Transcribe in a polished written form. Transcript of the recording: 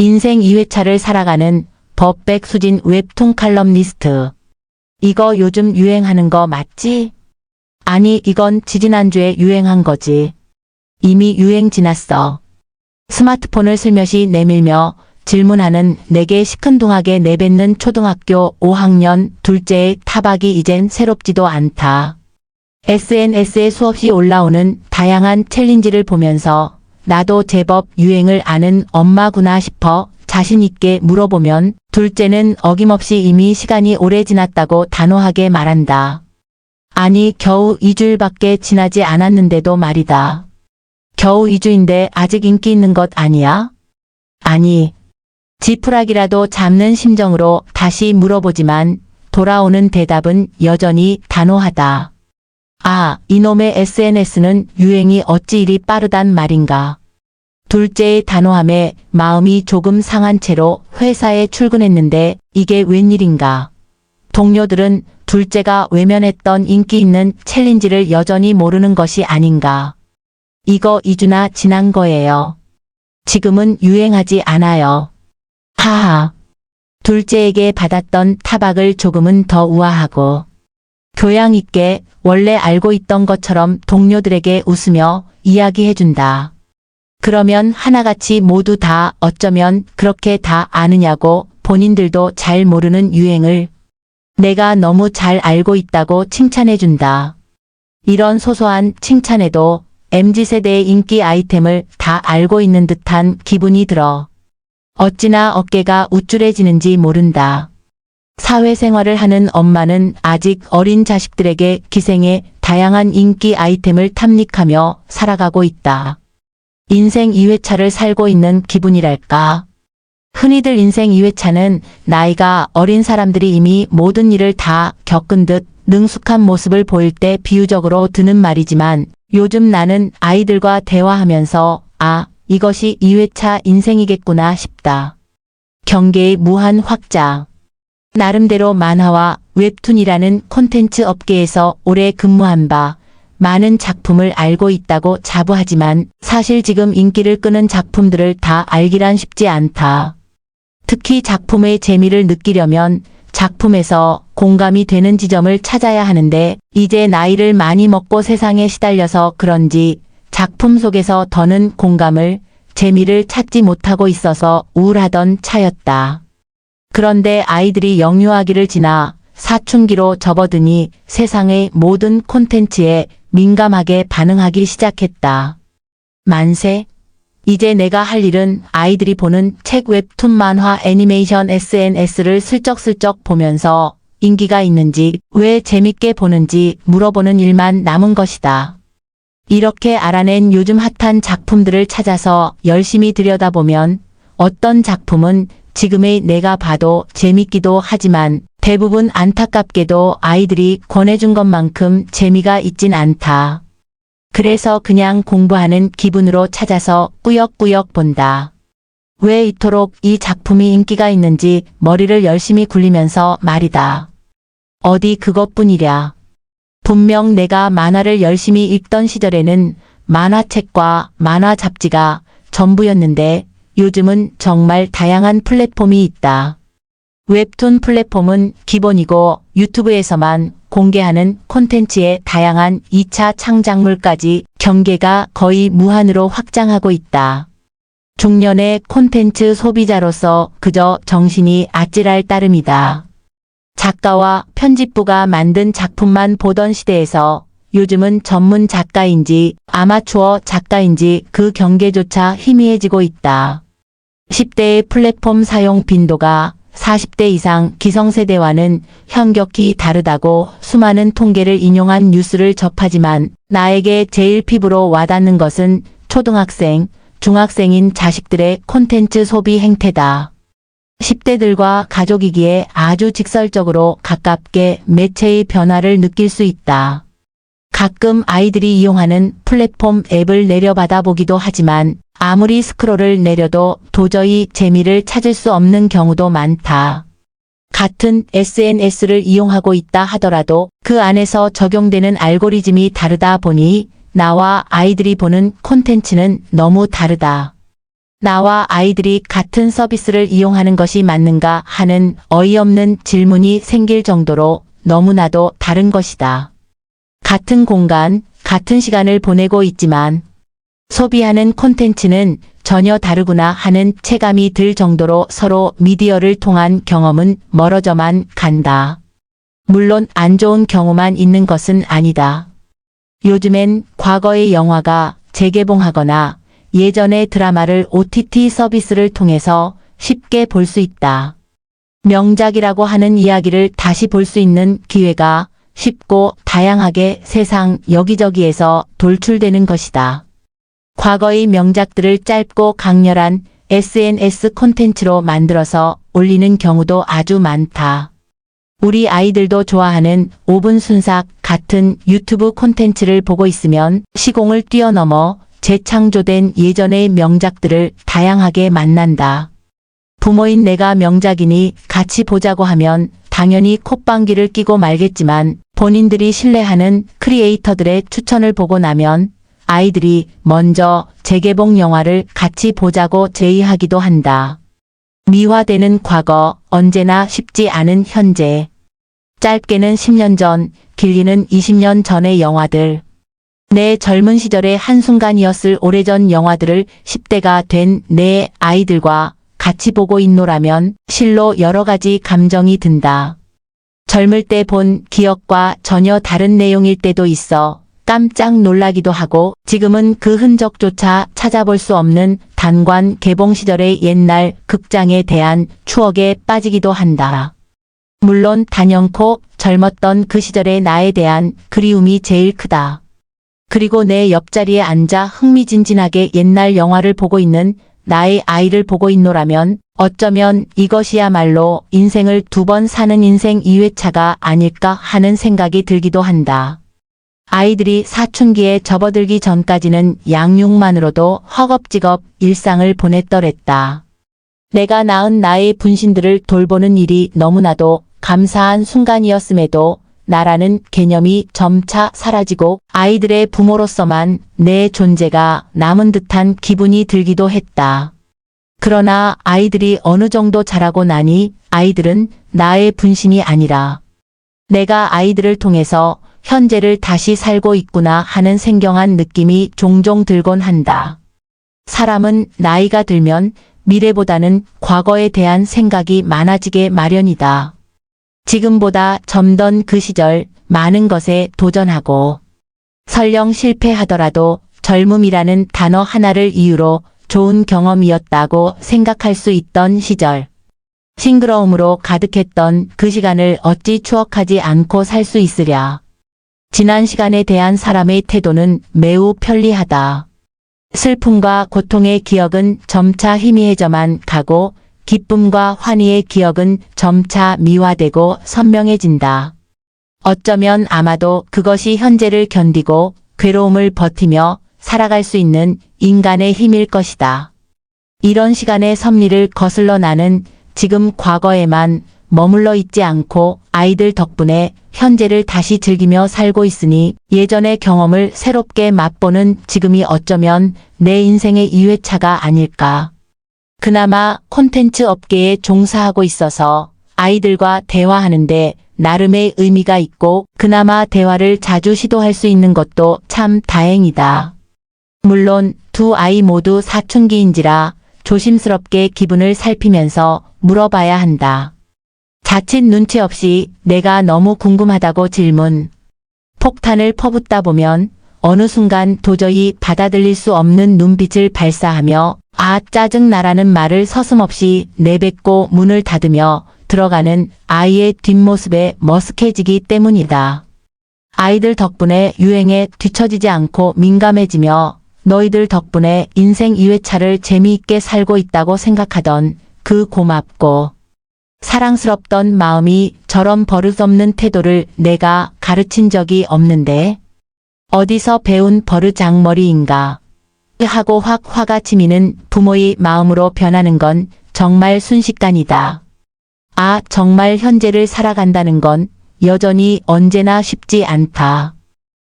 인생 2회차를 살아가는 법백 수진 웹툰 칼럼니스트. 이거 요즘 유행하는 거 맞지? 아니, 이건 지지난주에 유행한 거지. 이미 유행 지났어. 스마트폰을 슬며시 내밀며 질문하는 내게 시큰둥하게 내뱉는 초등학교 5학년 둘째의 타박이 이젠 새롭지도 않다. SNS에 수없이 올라오는 다양한 챌린지를 보면서 나도 제법 유행을 아는 엄마구나 싶어 자신 있게 물어보면 둘째는 어김없이 이미 시간이 오래 지났다고 단호하게 말한다. 아니, 겨우 2주일밖에 지나지 않았는데도 말이다. 겨우 2주인데 아직 인기 있는 것 아니야? 아니, 지푸라기라도 잡는 심정으로 다시 물어보지만 돌아오는 대답은 여전히 단호하다. 아, 이놈의 SNS는 유행이 어찌 이리 빠르단 말인가. 둘째의 단호함에 마음이 조금 상한 채로 회사에 출근했는데 이게 웬일인가. 동료들은 둘째가 외면했던 인기 있는 챌린지를 여전히 모르는 것이 아닌가. 이거 2주나 지난 거예요. 지금은 유행하지 않아요. 하하. 둘째에게 받았던 타박을 조금은 더 우아하고 교양 있게 원래 알고 있던 것처럼 동료들에게 웃으며 이야기해준다. 그러면 하나같이 모두 다 어쩌면 그렇게 다 아느냐고 본인들도 잘 모르는 유행을 내가 너무 잘 알고 있다고 칭찬해준다. 이런 소소한 칭찬에도 MZ세대의 인기 아이템을 다 알고 있는 듯한 기분이 들어 어찌나 어깨가 우쭐해지는지 모른다. 사회생활을 하는 엄마는 아직 어린 자식들에게 기생의 다양한 인기 아이템을 탐닉하며 살아가고 있다. 인생 2회차를 살고 있는 기분이랄까. 흔히들 인생 2회차는 나이가 어린 사람들이 이미 모든 일을 다 겪은 듯 능숙한 모습을 보일 때 비유적으로 드는 말이지만 요즘 나는 아이들과 대화하면서 이것이 2회차 인생이겠구나 싶다. 경계의 무한 확장. 나름대로 만화와 웹툰이라는 콘텐츠 업계에서 오래 근무한 바 많은 작품을 알고 있다고 자부하지만 사실 지금 인기를 끄는 작품들을 다 알기란 쉽지 않다. 특히 작품의 재미를 느끼려면 작품에서 공감이 되는 지점을 찾아야 하는데 이제 나이를 많이 먹고 세상에 시달려서 그런지 작품 속에서 더는 공감을, 재미를 찾지 못하고 있어서 우울하던 차였다. 그런데 아이들이 영유아기를 지나 사춘기로 접어드니 세상의 모든 콘텐츠에 민감하게 반응하기 시작했다. 만세? 이제 내가 할 일은 아이들이 보는 책, 웹툰, 만화, 애니메이션, SNS를 슬쩍슬쩍 보면서 인기가 있는지, 왜 재밌게 보는지 물어보는 일만 남은 것이다. 이렇게 알아낸 요즘 핫한 작품들을 찾아서 열심히 들여다보면 어떤 작품은 지금의 내가 봐도 재밌기도 하지만 대부분 안타깝게도 아이들이 권해준 것만큼 재미가 있진 않다. 그래서 그냥 공부하는 기분으로 찾아서 꾸역꾸역 본다. 왜 이토록 이 작품이 인기가 있는지 머리를 열심히 굴리면서 말이다. 어디 그것뿐이랴. 분명 내가 만화를 열심히 읽던 시절에는 만화책과 만화 잡지가 전부였는데 요즘은 정말 다양한 플랫폼이 있다. 웹툰 플랫폼은 기본이고 유튜브에서만 공개하는 콘텐츠의 다양한 2차 창작물까지 경계가 거의 무한으로 확장하고 있다. 중년의 콘텐츠 소비자로서 그저 정신이 아찔할 따름이다. 작가와 편집부가 만든 작품만 보던 시대에서 요즘은 전문 작가인지 아마추어 작가인지 그 경계조차 희미해지고 있다. 10대의 플랫폼 사용 빈도가 40대 이상 기성세대와는 현격히 다르다고 수많은 통계를 인용한 뉴스를 접하지만 나에게 제일 피부로 와닿는 것은 초등학생, 중학생인 자식들의 콘텐츠 소비 행태다. 10대들과 가족이기에 아주 직설적으로 가깝게 매체의 변화를 느낄 수 있다. 가끔 아이들이 이용하는 플랫폼 앱을 내려받아 보기도 하지만 아무리 스크롤을 내려도 도저히 재미를 찾을 수 없는 경우도 많다. 같은 SNS를 이용하고 있다 하더라도 그 안에서 적용되는 알고리즘이 다르다 보니 나와 아이들이 보는 콘텐츠는 너무 다르다. 나와 아이들이 같은 서비스를 이용하는 것이 맞는가 하는 어이없는 질문이 생길 정도로 너무나도 다른 것이다. 같은 공간, 같은 시간을 보내고 있지만 소비하는 콘텐츠는 전혀 다르구나 하는 체감이 들 정도로 서로 미디어를 통한 경험은 멀어져만 간다. 물론 안 좋은 경우만 있는 것은 아니다. 요즘엔 과거의 영화가 재개봉하거나 예전의 드라마를 OTT 서비스를 통해서 쉽게 볼 수 있다. 명작이라고 하는 이야기를 다시 볼 수 있는 기회가 쉽고 다양하게 세상 여기저기에서 돌출되는 것이다. 과거의 명작들을 짧고 강렬한 SNS 콘텐츠로 만들어서 올리는 경우도 아주 많다. 우리 아이들도 좋아하는 5분 순삭 같은 유튜브 콘텐츠를 보고 있으면 시공을 뛰어넘어 재창조된 예전의 명작들을 다양하게 만난다. 부모인 내가 명작이니 같이 보자고 하면 당연히 콧방귀를 끼고 말겠지만 본인들이 신뢰하는 크리에이터들의 추천을 보고 나면 아이들이 먼저 재개봉 영화를 같이 보자고 제의하기도 한다. 미화되는 과거, 언제나 쉽지 않은 현재. 짧게는 10년 전, 길게는 20년 전의 영화들. 내 젊은 시절의 한순간이었을 오래전 영화들을 10대가 된 내 아이들과 같이 보고 있노라면 실로 여러 가지 감정이 든다. 젊을 때 본 기억과 전혀 다른 내용일 때도 있어 깜짝 놀라기도 하고 지금은 그 흔적조차 찾아볼 수 없는 단관 개봉 시절의 옛날 극장에 대한 추억에 빠지기도 한다. 물론 단연코 젊었던 그 시절의 나에 대한 그리움이 제일 크다. 그리고 내 옆자리에 앉아 흥미진진하게 옛날 영화를 보고 있는 나의 아이를 보고 있노라면 어쩌면 이것이야말로 인생을 2번 사는 인생 2회차가 아닐까 하는 생각이 들기도 한다. 아이들이 사춘기에 접어들기 전까지는 양육만으로도 허겁지겁 일상을 보냈더랬다. 내가 낳은 나의 분신들을 돌보는 일이 너무나도 감사한 순간이었음에도 나라는 개념이 점차 사라지고 아이들의 부모로서만 내 존재가 남은 듯한 기분이 들기도 했다. 그러나 아이들이 어느 정도 자라고 나니 아이들은 나의 분신이 아니라 내가 아이들을 통해서 현재를 다시 살고 있구나 하는 생경한 느낌이 종종 들곤 한다. 사람은 나이가 들면 미래보다는 과거에 대한 생각이 많아지게 마련이다. 지금보다 젊던 그 시절 많은 것에 도전하고 설령 실패하더라도 젊음이라는 단어 하나를 이유로 좋은 경험이었다고 생각할 수 있던 시절. 싱그러움으로 가득했던 그 시간을 어찌 추억하지 않고 살 수 있으랴. 지난 시간에 대한 사람의 태도는 매우 편리하다. 슬픔과 고통의 기억은 점차 희미해져만 가고 기쁨과 환희의 기억은 점차 미화되고 선명해진다. 어쩌면 아마도 그것이 현재를 견디고 괴로움을 버티며 살아갈 수 있는 인간의 힘일 것이다. 이런 시간의 섭리를 거슬러 나는 지금 과거에만 머물러 있지 않고 아이들 덕분에 현재를 다시 즐기며 살고 있으니 예전의 경험을 새롭게 맛보는 지금이 어쩌면 내 인생의 2회차가 아닐까. 그나마 콘텐츠 업계에 종사하고 있어서 아이들과 대화하는데 나름의 의미가 있고 그나마 대화를 자주 시도할 수 있는 것도 참 다행이다. 물론 두 아이 모두 사춘기인지라 조심스럽게 기분을 살피면서 물어봐야 한다. 자칫 눈치 없이 내가 너무 궁금하다고 질문. 폭탄을 퍼붓다 보면 어느 순간 도저히 받아들일 수 없는 눈빛을 발사하며 아 짜증나라는 말을 서슴없이 내뱉고 문을 닫으며 들어가는 아이의 뒷모습에 머쓱해지기 때문이다. 아이들 덕분에 유행에 뒤처지지 않고 민감해지며 너희들 덕분에 인생 2회차를 재미있게 살고 있다고 생각하던 그 고맙고 사랑스럽던 마음이 저런 버릇없는 태도를 내가 가르친 적이 없는데 어디서 배운 버르장머리인가 하고 확 화가 치미는 부모의 마음으로 변하는 건 정말 순식간이다. 아 정말 현재를 살아간다는 건 여전히 언제나 쉽지 않다.